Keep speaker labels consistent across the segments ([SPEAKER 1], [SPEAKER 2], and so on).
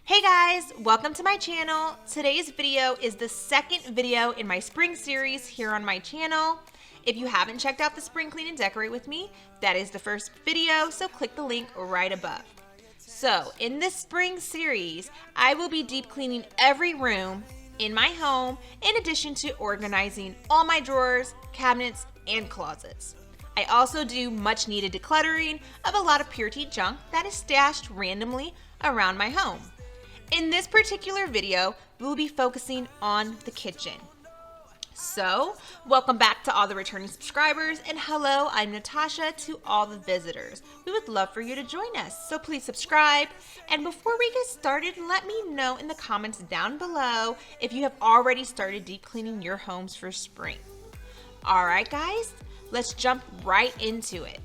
[SPEAKER 1] Hey guys, welcome to my channel. Today's video is the second video in my spring series here on my channel. If you haven't checked out the spring clean and decorate with me, that is the first video, so click the link right above. So in this spring series, I will be deep cleaning every room in my home in addition to organizing all my drawers, cabinets, and closets. I also do much needed decluttering of a lot of purity junk that is stashed randomly around my home. In this particular video, we'll be focusing on the kitchen. So, welcome back to all the returning subscribers, and hello, I'm Natasha to all the visitors. We would love for you to join us, so please subscribe. And before we get started, let me know in the comments down below if you have already started deep cleaning your homes for spring. Alright guys, let's jump right into it.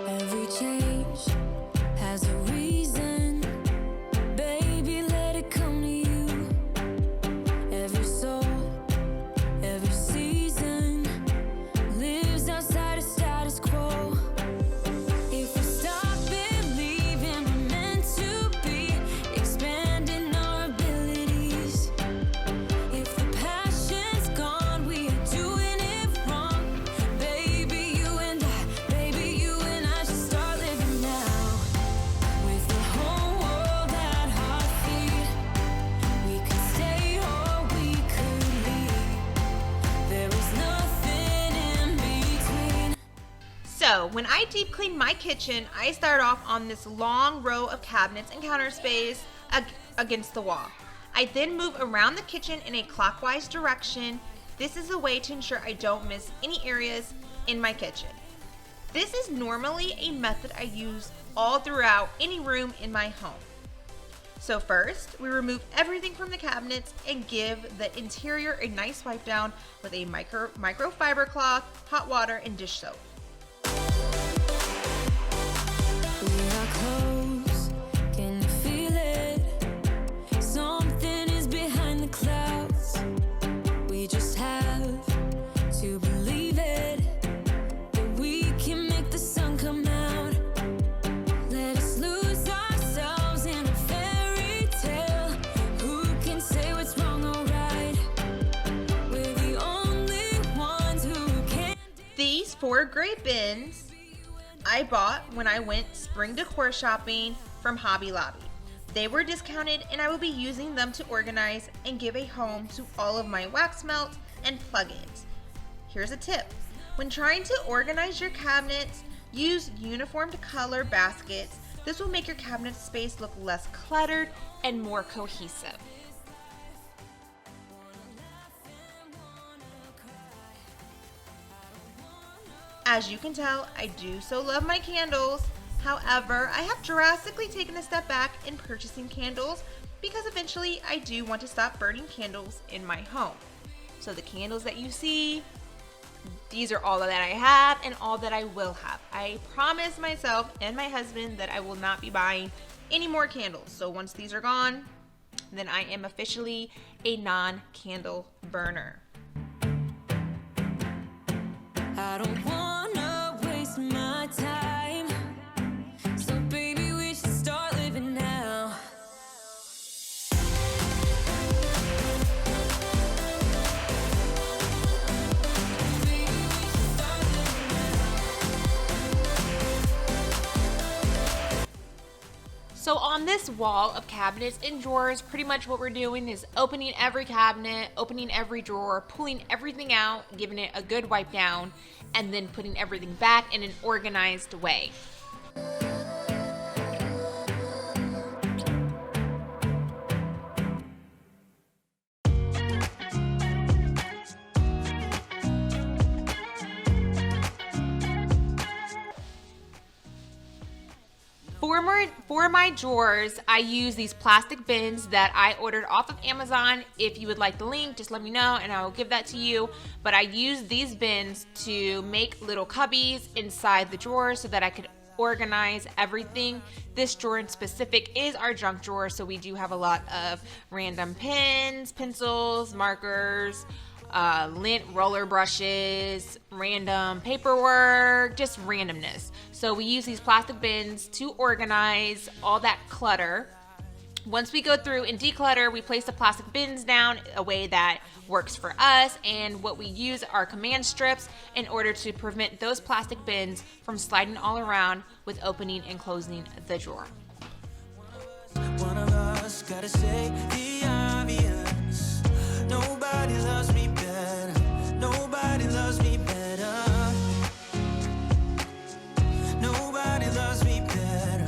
[SPEAKER 2] Every change has a reason, baby, let it come to you. Every soul, every season lives outside of status quo. If we stop believing we're meant to be, expanding our abilities. If the passion's gone, we are doing it wrong. Baby, you and I should start living now. With the whole world at our feet, we could stay or we could leave. There is nothing in between.
[SPEAKER 1] So, when I deep clean my kitchen, I start off on this long row of cabinets and counter space against the wall. I then move around the kitchen in a clockwise direction. This is a way to ensure I don't miss any areas in my kitchen. This is normally a method I use all throughout any room in my home. So first, we remove everything from the cabinets and give the interior a nice wipe down with a microfiber cloth, hot water, and dish soap.
[SPEAKER 2] We are close, can you feel it? Something is behind the clouds. We just have to believe it, that we can make the sun come out. Let us lose ourselves in a fairy tale. Who can say what's wrong or right? We're the only ones who can.
[SPEAKER 1] These 4 gray bins I bought when I went spring decor shopping from Hobby Lobby. They were discounted and I will be using them to organize and give a home to all of my wax melts and plugins. Here's a tip. When trying to organize your cabinets, use uniformed color baskets. This will make your cabinet space look less cluttered and more cohesive. As you can tell, I do so love my candles. However, I have drastically taken a step back in purchasing candles because eventually I do want to stop burning candles in my home. So the candles that you see, these are all that I have and all that I will have. I promise myself and my husband that I will not be buying any more candles. So once these are gone, then I am officially a non-candle burner.
[SPEAKER 2] I don't wanna waste my time, so baby, we should start living now. Baby, we should start living now.
[SPEAKER 1] So on this wall of cabinets and drawers, pretty much what we're doing is opening every cabinet, opening every drawer, pulling everything out, giving it a good wipe down, and then putting everything back in an organized way. For my drawers, I use these plastic bins that I ordered off of Amazon. If you would like the link, just let me know and I will give that to you. But I use these bins to make little cubbies inside the drawers so that I could organize everything. This drawer in specific is our junk drawer, so we do have a lot of random pens, pencils, markers, lint roller brushes, random paperwork, just randomness. So we use these plastic bins to organize all that clutter. Once we go through and declutter, we place the plastic bins down a way that works for us, and what we use are command strips in order to prevent those plastic bins from sliding all around with opening and closing the drawer.
[SPEAKER 2] One of us gotta say the obvious. Nobody loves me better. Nobody loves me better. Nobody loves me better.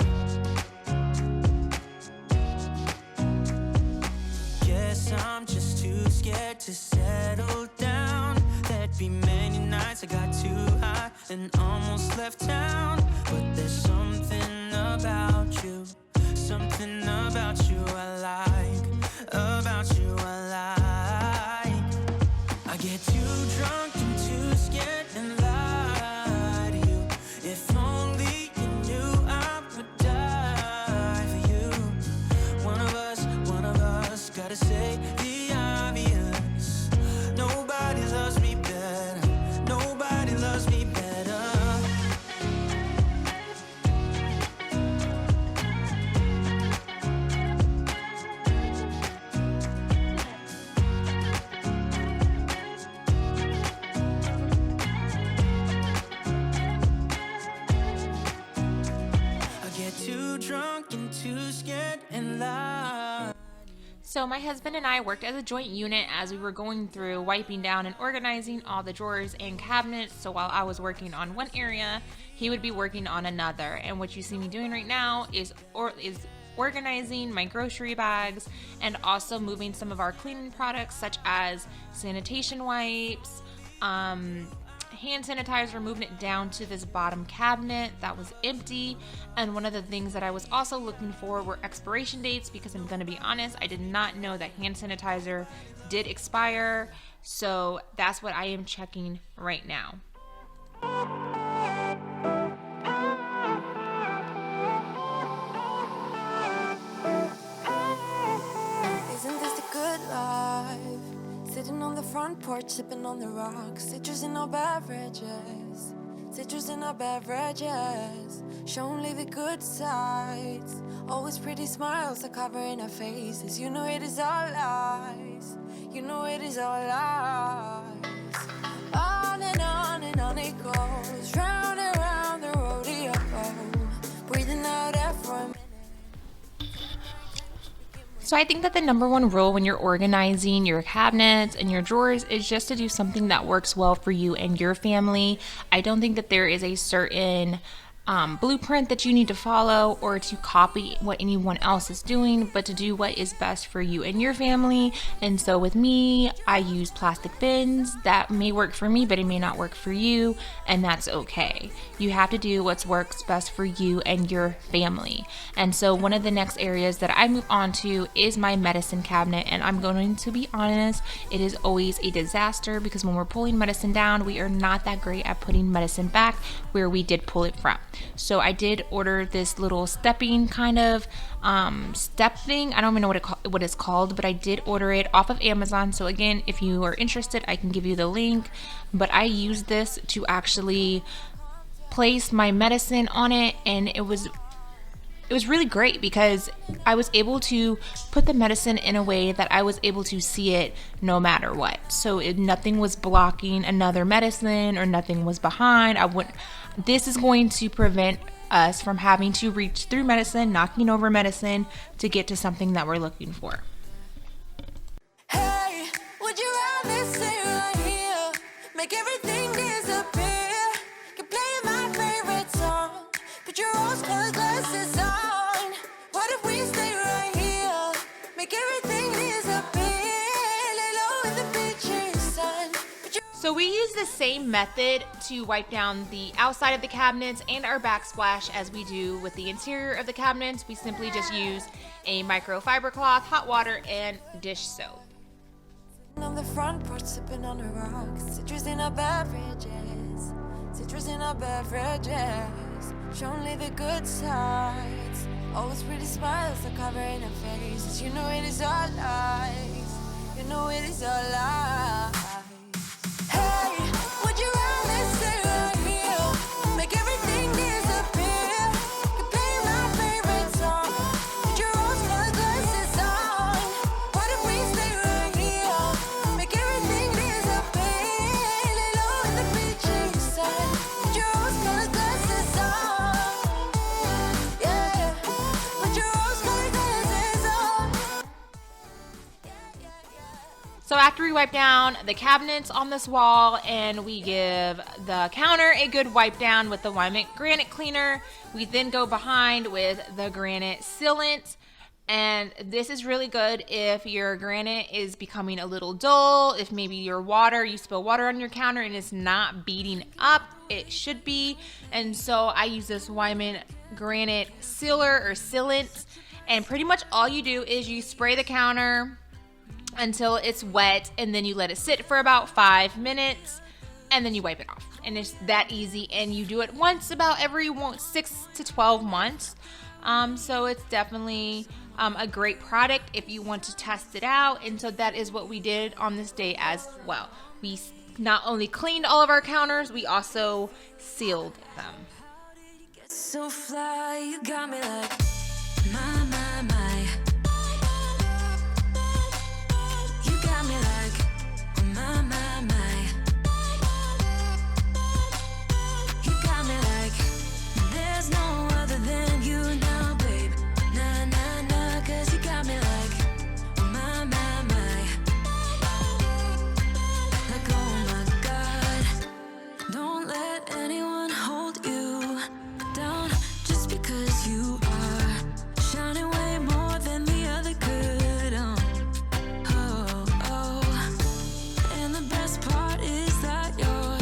[SPEAKER 2] Guess I'm just too scared to settle down. There'd be many nights I got too high and almost left town. But there's something about you. Something about you I like, about you I like. I get too drunk and too scared and lie to you. If only you knew I would die for you. One of us gotta say the obvious. Nobody loves me better. Nobody loves me better. Drunk and too scared and lie.
[SPEAKER 1] So my husband and I worked as a joint unit as we were going through wiping down and organizing all the drawers and cabinets. So while I was working on one area, he would be working on another. And what you see me doing right now is organizing my grocery bags and also moving some of our cleaning products such as sanitation wipes, hand sanitizer, moving it down to this bottom cabinet that was empty. And one of the things that I was also looking for were expiration dates, because I'm going to be honest, I did not know that hand sanitizer did expire. So that's what I am checking right now.
[SPEAKER 2] Isn't this a good life? Sitting on the front porch, sipping on the rocks. Citrus in our beverages. Citrus in our beverages. Show only the good sides. Always pretty smiles are covering our faces. You know it is all lies. You know it is all lies. On and on it goes. Round and round the rodeo. Breathing out air for a minute.
[SPEAKER 1] So I think that the number one rule when you're organizing your cabinets and your drawers is just to do something that works well for you and your family. I don't think that there is a certain blueprint that you need to follow or to copy what anyone else is doing, but to do what is best for you and your family. And so with me, I use plastic bins. That may work for me, but it may not work for you, and that's okay. You have to do what works best for you and your family. And so one of the next areas that I move on to is my medicine cabinet, and I'm going to be honest, it is always a disaster because when we're pulling medicine down, we are not that great at putting medicine back where we did pull it from. So I did order this little stepping kind of step thing. I don't even know what it's called, but I did order it off of Amazon. So again, if you are interested, I can give you the link. But I used this to actually place my medicine on it, and it was really great because I was able to put the medicine in a way that I was able to see it no matter what. So nothing was blocking another medicine or nothing was behind. This is going to prevent us from having to reach through medicine, knocking over medicine to get to something that we're looking for.
[SPEAKER 2] Hey, would you rather stay right here? Make everything disappear. Keep playing my favorite song. Put your rose-colored glasses on. What if we stay right here? Make everything disappear. Lay low in the beaching sun.
[SPEAKER 1] So we use the same method to wipe down the outside of the cabinets and our backsplash as we do with the interior of the cabinets. We simply just use a microfiber cloth, hot water, and dish soap.
[SPEAKER 2] On the front porch, sipping on the rocks. Citrus in our beverages. Citrus in our beverages. show only the good sides. Always pretty smiles are covering her faces. You know it is all lies. You know it is all lies. Hey, would you rather stay right here? Make everything disappear. You play my favorite song. Put your rose-colored glasses on. Why don't we stay right here? Make everything disappear. Lay low in the beaching sun. Put your rose-colored glasses on. Yeah, put your rose-colored glasses on.
[SPEAKER 1] So after we wipe down the cabinets on this wall and we give the counter a good wipe down with the Wyman granite cleaner, we then go behind with the granite sealant. And this is really good if your granite is becoming a little dull, if maybe you spill water on your counter and it's not beating up. It should be. And so I use this Wyman granite sealer or sealant. And pretty much all you do is you spray the counter until it's wet, and then you let it sit for about 5 minutes, and then you wipe it off. And it's that easy, and you do it once about every 6 to 12 months. So it's definitely a great product if you want to test it out. And so that is what we did on this day as well. We not only cleaned all of our counters, we also sealed them.
[SPEAKER 2] So fly, you got me like my, my, my. You got me like my, my, my. You got me like there's no other than you now, babe. Nah, nah, nah, 'cause you got me like my, my, my. Like oh my God, don't let anyone hold you down just because you are shining way more than the other could. Oh, oh. And the best part is that you're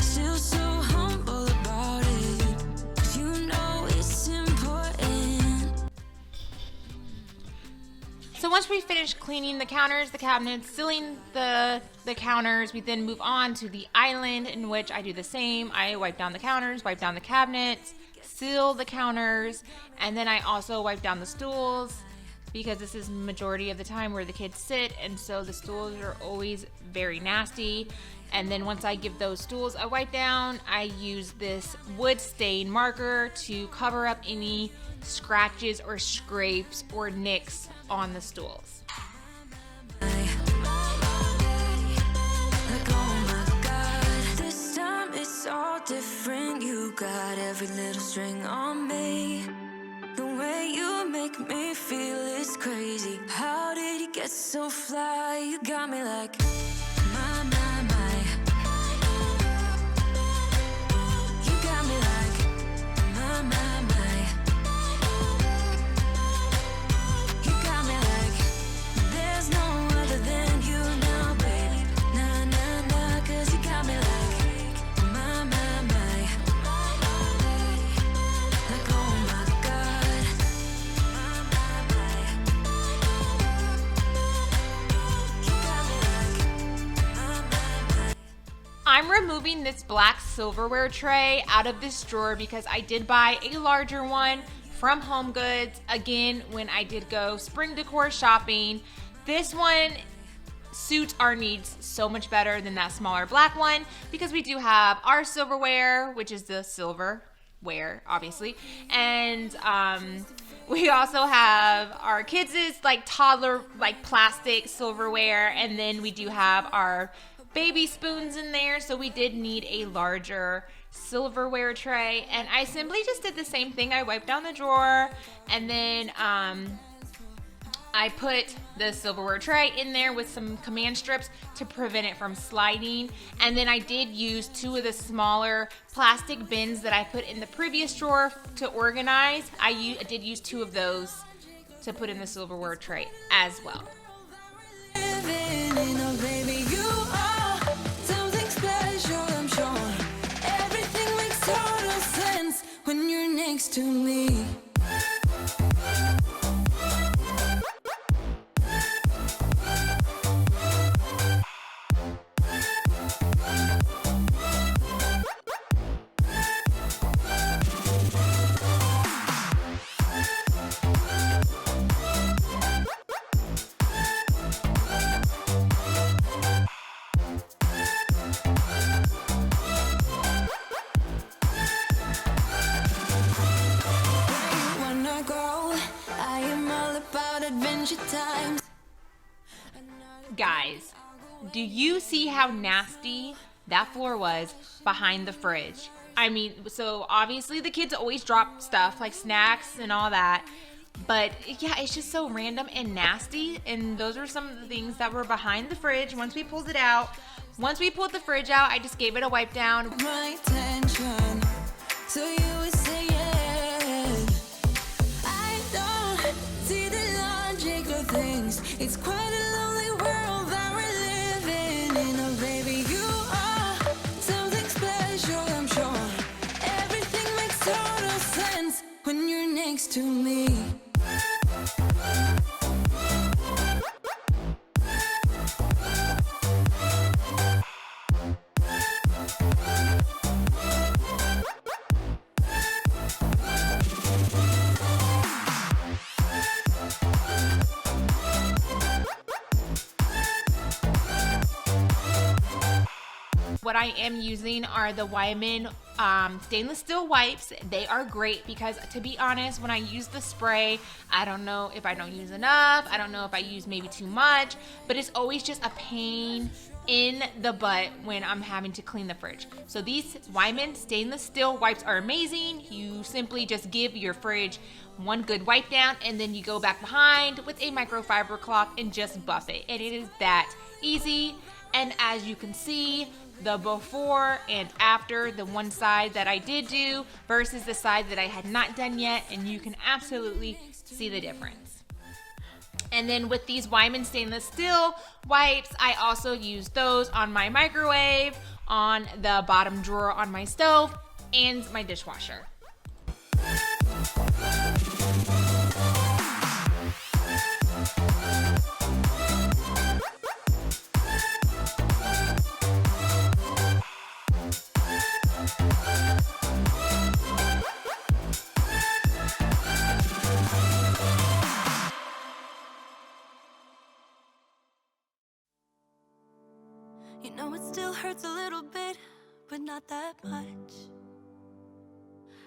[SPEAKER 2] still so humble about it. 'Cause you know it's important.
[SPEAKER 1] So once we finish cleaning the counters, the cabinets, sealing the counters, we then move on to the island, in which I do the same. I wipe down the counters, wipe down the cabinets, seal the counters, and then I also wipe down the stools, because this is majority of the time where the kids sit, and so the stools are always very nasty. And then once I give those stools a wipe down, I use this wood stain marker to cover up any scratches or scrapes or nicks on the stools.
[SPEAKER 2] Like oh my God, this time it's all different. You got every little string on me. The way you make me feel is crazy. How did you get so fly? You got me like my, my, my. You got me like my, my, my. You got me like there's no other than you now, babe. Nah, nah, nah, 'cause you got me like my, my, my. Like oh my God. My, my, my. You got me like my, my, my.
[SPEAKER 1] I'm removing this black silverware tray out of this drawer because I did buy a larger one from Home Goods. Again, when I did go spring decor shopping, this one suits our needs so much better than that smaller black one, because we do have our silverware, which is the silverware, obviously, and we also have our kids' like toddler like plastic silverware, and then we do have our baby spoons in there. So we did need a larger silverware tray, and I simply just did the same thing. I wiped down the drawer, and then I put the silverware tray in there with some command strips to prevent it from sliding. And then I did use 2 of the smaller plastic bins that I put in the previous drawer to organize. I did use 2 of those to put in the silverware tray as well.
[SPEAKER 2] Living in a baby, you are something special, I'm sure. Everything makes total sense when you're next to me. adventure times.
[SPEAKER 1] Guys, do you see how nasty that floor was behind the fridge? I mean, so obviously the kids always drop stuff like snacks and all that. But yeah, it's just so random and nasty. And those are some of the things that were behind the fridge once we pulled it out. Once we pulled the fridge out, I just gave it a wipe down.
[SPEAKER 2] My attention, so you would say yes. I don't see the logic of things. It's quite a lonely world that we're living in. Oh, baby, you are something special, I'm sure. Everything makes total sense when you're next to me.
[SPEAKER 1] What I am using are the Wyman stainless steel wipes. They are great because, to be honest, when I use the spray, I don't know if I don't use enough. I don't know if I use maybe too much, but it's always just a pain in the butt when I'm having to clean the fridge. So these Wyman stainless steel wipes are amazing. You simply just give your fridge one good wipe down, and then you go back behind with a microfiber cloth and just buff it. And it is that easy. And as you can see, the before and after, the one side that I did do versus the side that I had not done yet, and you can absolutely see the difference. And then with these Wyman stainless steel wipes, I also use those on my microwave, on the bottom drawer on my stove, and my dishwasher.
[SPEAKER 2] You know it still hurts a little bit, but not that much.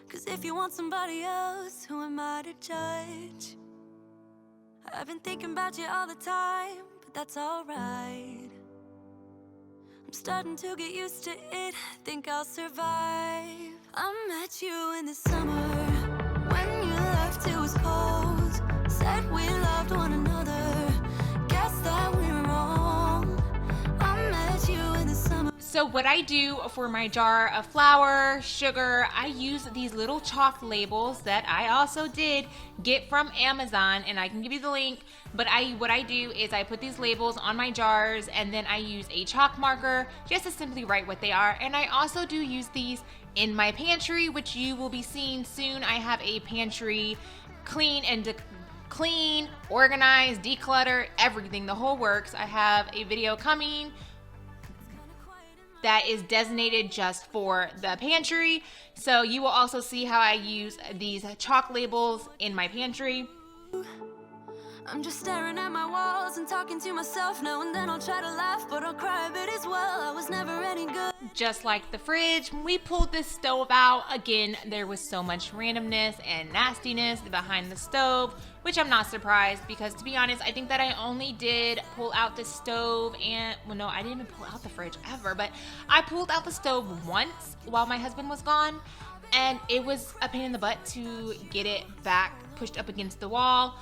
[SPEAKER 2] 'Cause if you want somebody else, who am I to judge? I've been thinking about you all the time, but that's alright. I'm starting to get used to it, think I'll survive. I met you in the summer, when you left it was cold. Said we loved one another, guess that we were wrong. I met you in the summer.
[SPEAKER 1] So what I do for my jar of flour, sugar, I use these little chalk labels that I also did get from Amazon, and I can give you the link. But what I do is I put these labels on my jars, and then I use a chalk marker just to simply write what they are. And I also do use these in my pantry, which you will be seeing soon. I have a pantry clean, organize, declutter, everything, the whole works. I have a video coming that is designated just for the pantry. So you will also see how I use these chalk labels in my pantry.
[SPEAKER 2] I'm just staring at my walls and talking to myself now and then. I'll try to laugh, but I'll cry a bit as well. I was never any good.
[SPEAKER 1] Just like the fridge, when we pulled this stove out, again, there was so much randomness and nastiness behind the stove, which I'm not surprised because, to be honest, I think that I only did pull out the stove and, well, no, I didn't even pull out the fridge ever, but I pulled out the stove once while my husband was gone, and it was a pain in the butt to get it back pushed up against the wall.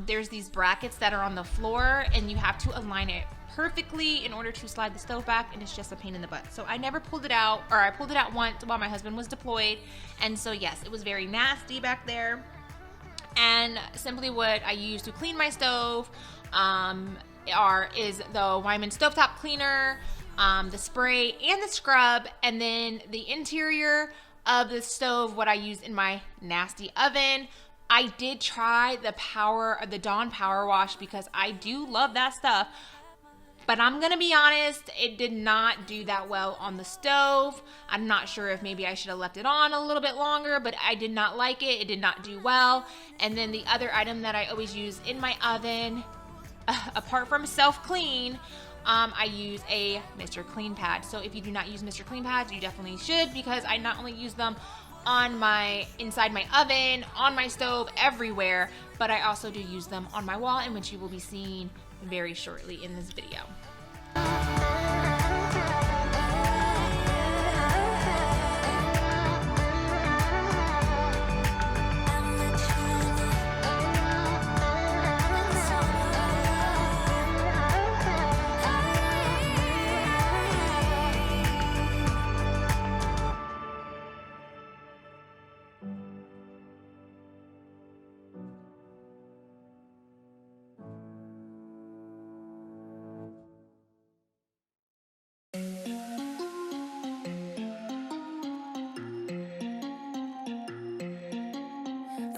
[SPEAKER 1] There's these brackets that are on the floor, and you have to align it perfectly in order to slide the stove back, and it's just a pain in the butt. So I never pulled it out, or I pulled it out once while my husband was deployed, and so yes, it was very nasty back there. And simply what I use to clean my stove is the Wyman stovetop cleaner, the spray and the scrub, and then the interior of the stove, what I use in my nasty oven. I did try the Dawn Power Wash because I do love that stuff. But I'm gonna be honest, it did not do that well on the stove. I'm not sure if maybe I should have left it on a little bit longer, but I did not like it. It did not do well. And then the other item that I always use in my oven, apart from self-clean, I use a Mr. Clean pad. So if you do not use Mr. Clean pads, you definitely should, because I not only use them inside my oven, on my stove, everywhere, but I also do use them on my wall, and which you will be seeing very shortly in this video.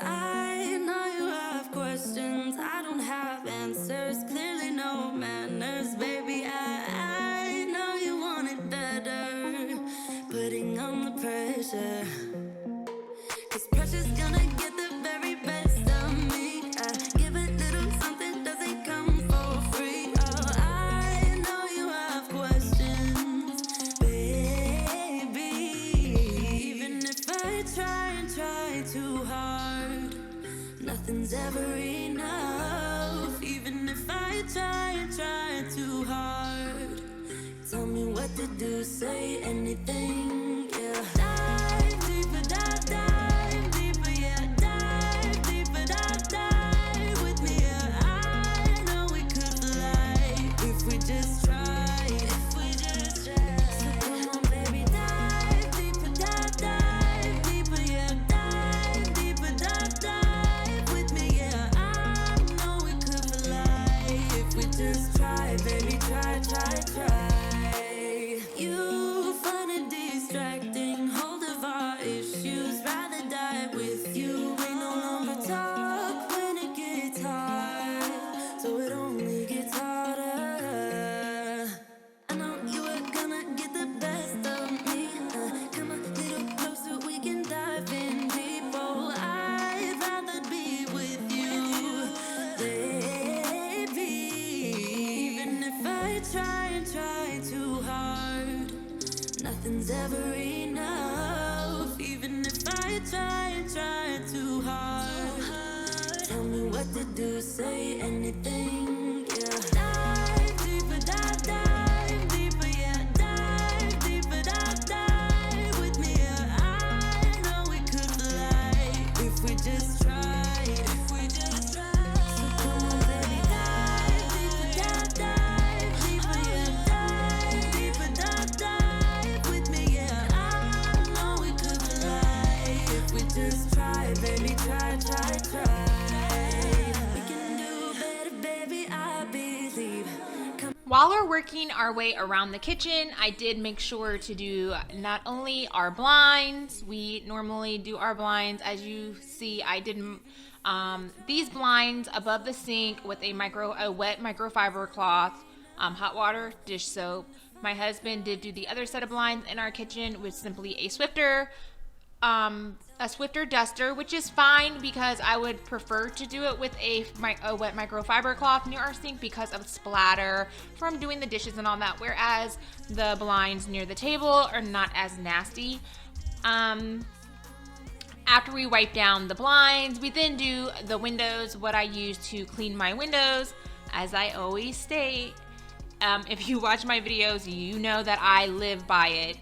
[SPEAKER 2] I know you have questions, I don't have answers, clearly no manners, baby. I know you want it better, putting on the pressure, 'cause pressure's gonna get the very best of me. I give a little something, doesn't come for free. Oh, I know you have questions, baby. Even if I try and try too hard, nothing's ever enough. Even if I try and try too hard, tell me what to do, say anything, yeah. Dive deeper, dive deeper, yeah. Dive deeper, dive with me, yeah. I know we could fly if we just try, if we just try. So come on, baby, dive deeper, dive deeper, yeah. Dive deeper, dive with me, yeah. I know we could fly if we just try, baby, try, try, try. You find it distracting, hold of our issues, rather die with you. We no longer talk when it gets hard, so it only gets harder. I know you are gonna get the best of me. Come a little closer, we can dive in deep. Oh, I'd rather be with you, baby. Even if I try and try too hard, nothing's ever enough. Even if I try and try too hard, tell me what to do, say anything, yeah. Dive deeper, dive deeper, yeah. Dive deeper, dive with me, yeah. I know we could fly if we just tried, if we just tried. So come on, baby, dive deeper, dive deeper, yeah. Dive deeper, dive with me, yeah. I know we could fly if we just try, baby, try, try, try. We can do better, baby, I believe. Come
[SPEAKER 1] While we're working our way around the kitchen, I did make sure to do not only our blinds. We normally do our blinds. As you see, I did these blinds above the sink with a wet microfiber cloth, hot water, dish soap. My husband did do the other set of blinds in our kitchen with simply a Swiffer duster, which is fine because I would prefer to do it with a wet microfiber cloth near our sink because of splatter from doing the dishes and all that, whereas the blinds near the table are not as nasty. After we wipe down the blinds, we then do the windows. What I use to clean my windows, as I always state, if you watch my videos, you know that I live by it.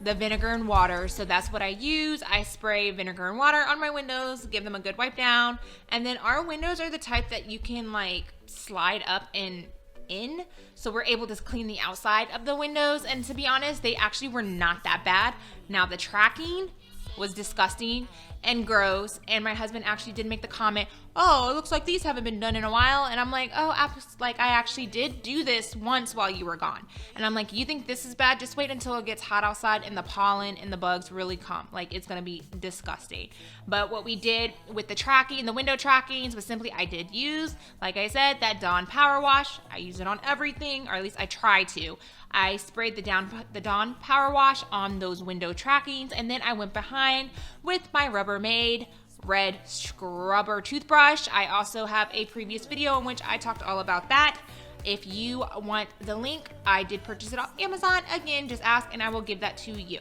[SPEAKER 1] The vinegar and water. So that's what I use. I spray vinegar and water on my windows, give them a good wipe down. And then our windows are the type that you can like slide up and in. So we're able to clean the outside of the windows. And to be honest, they actually were not that bad. Now the tracking was disgusting and gross, and my husband actually did make the comment, oh, it looks like these haven't been done in a while. And I'm like, oh, I actually did do this once while you were gone. And I'm like, you think this is bad? Just wait until it gets hot outside and the pollen and the bugs really come. Like, it's gonna be disgusting. But what we did with the tracking, the window trackings, was simply I did use, like I said, that Dawn power wash. I use it on everything, or at least I try to. I sprayed the Dawn power wash on those window trackings, and then I went behind with my Rubbermaid red scrubber toothbrush. I also have a previous video in which I talked all about that. If you want the link, I did purchase it off Amazon. Again, just ask and I will give that to you.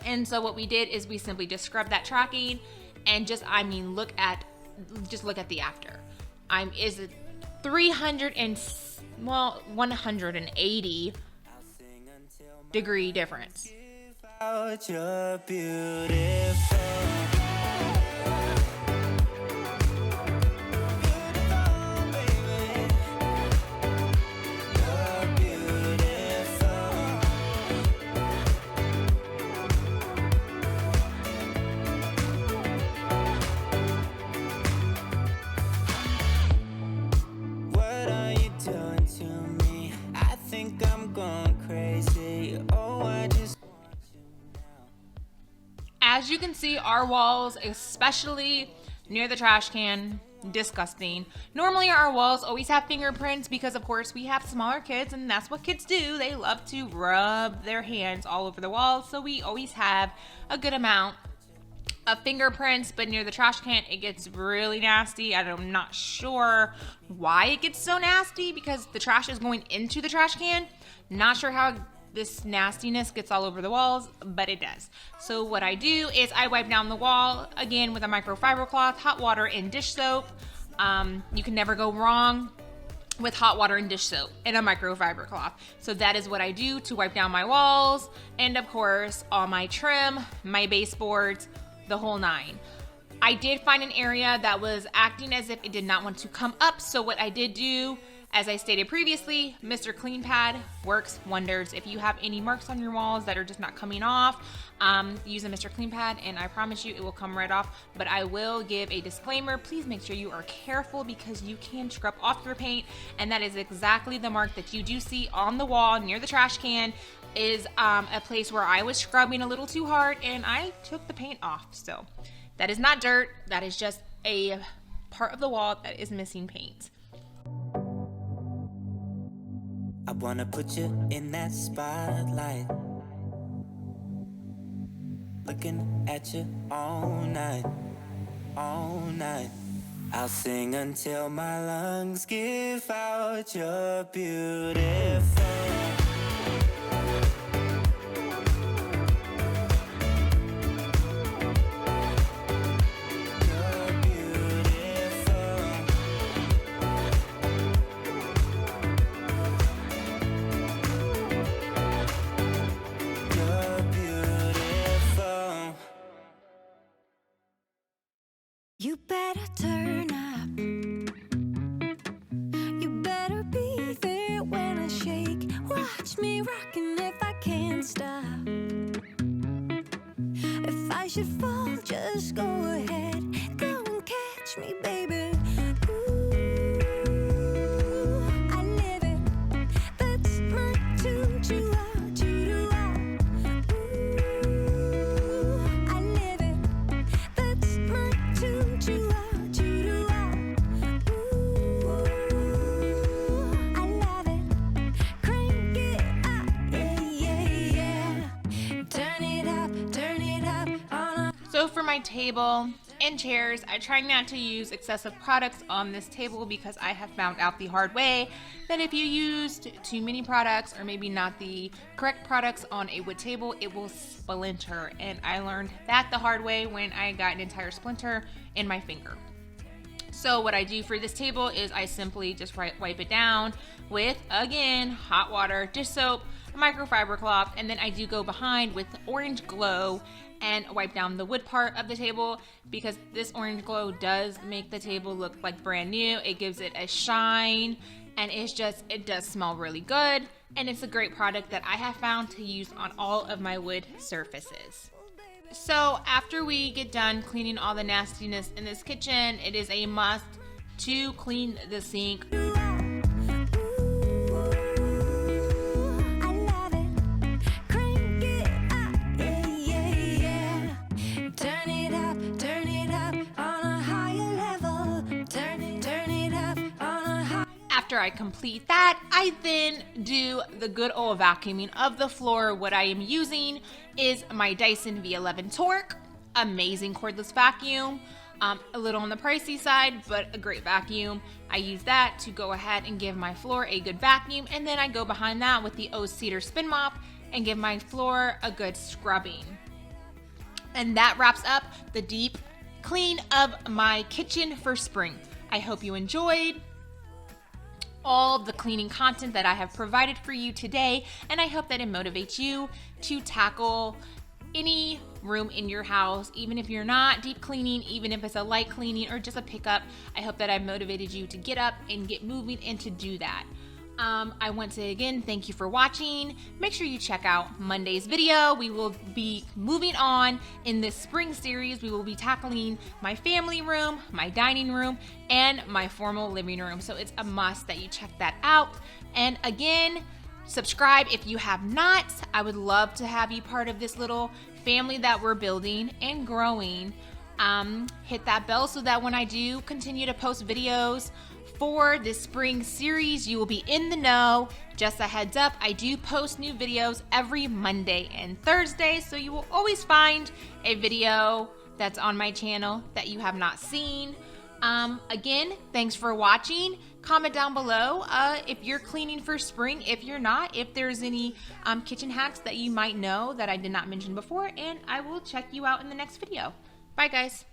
[SPEAKER 1] And so what we did is we simply just scrubbed that tracking and just, I mean, look at the after. Is it 180 degree difference.
[SPEAKER 2] You're beautiful.
[SPEAKER 1] As you can see, our walls, especially near the trash can, disgusting. Normally our walls always have fingerprints because of course we have smaller kids and that's what kids do. They love to rub their hands all over the walls. So we always have a good amount of fingerprints, but near the trash can it gets really nasty. I'm not sure why it gets so nasty because the trash is going into the trash can. Not sure how this nastiness gets all over the walls, but it does. So what I do is I wipe down the wall again with a microfiber cloth, hot water, and dish soap. You can never go wrong with hot water and dish soap and a microfiber cloth. So that is what I do to wipe down my walls, and of course all my trim, my baseboards, the whole nine. I did find an area that was acting as if it did not want to come up. So what I did do, as I stated previously, Mr. Clean Pad works wonders. If you have any marks on your walls that are just not coming off, use a Mr. Clean Pad and I promise you it will come right off. But I will give a disclaimer. Please make sure you are careful because you can scrub off your paint, and that is exactly the mark that you do see on the wall near the trash can is a place where I was scrubbing a little too hard and I took the paint off. So that is not dirt. That is just a part of the wall that is missing paint.
[SPEAKER 2] I wanna put you in that spotlight, looking at you all night, all night. I'll sing until my lungs give out. You're beautiful. You better turn up. You better be there when I shake. Watch me rockin' if I can't stop. If I should fall, just go ahead. Go and catch me, baby. Ooh, I live it. That's my tune.
[SPEAKER 1] So for my table and chairs, I try not to use excessive products on this table because I have found out the hard way that if you used too many products or maybe not the correct products on a wood table, it will splinter. And I learned that the hard way when I got an entire splinter in my finger. So what I do for this table is I simply just wipe it down with, again, hot water, dish soap, a microfiber cloth, and then I do go behind with Orange Glow and wipe down the wood part of the table because this Orange Glow does make the table look like brand new. It gives it a shine and it does smell really good, and it's a great product that I have found to use on all of my wood surfaces. So after we get done cleaning all the nastiness in this kitchen, it is a must to clean the sink. After I complete that, I then do the good old vacuuming of the floor. What I am using is my Dyson V11 Torque, amazing cordless vacuum, a little on the pricey side, but a great vacuum. I use that to go ahead and give my floor a good vacuum, and then I go behind that with the O Cedar Spin Mop and give my floor a good scrubbing. And that wraps up the deep clean of my kitchen for spring. I hope you enjoyed all the cleaning content that I have provided for you today, and I hope that it motivates you to tackle any room in your house, even if you're not deep cleaning, even if it's a light cleaning or just a pickup. I hope that I motivated you to get up and get moving and to do that. I want to again thank you for watching. Make sure you check out Monday's video. We will be moving on in this spring series. We will be tackling my family room, my dining room, and my formal living room. So it's a must that you check that out. And again, subscribe if you have not. I would love to have you part of this little family that we're building and growing. Hit that bell so that when I do continue to post videos for this spring series, you will be in the know. Just a heads up, I do post new videos every Monday and Thursday, so you will always find a video that's on my channel that you have not seen. Again, thanks for watching. Comment down below if you're cleaning for spring, if you're not, if there's any kitchen hacks that you might know that I did not mention before, and I will check you out in the next video. Bye, guys.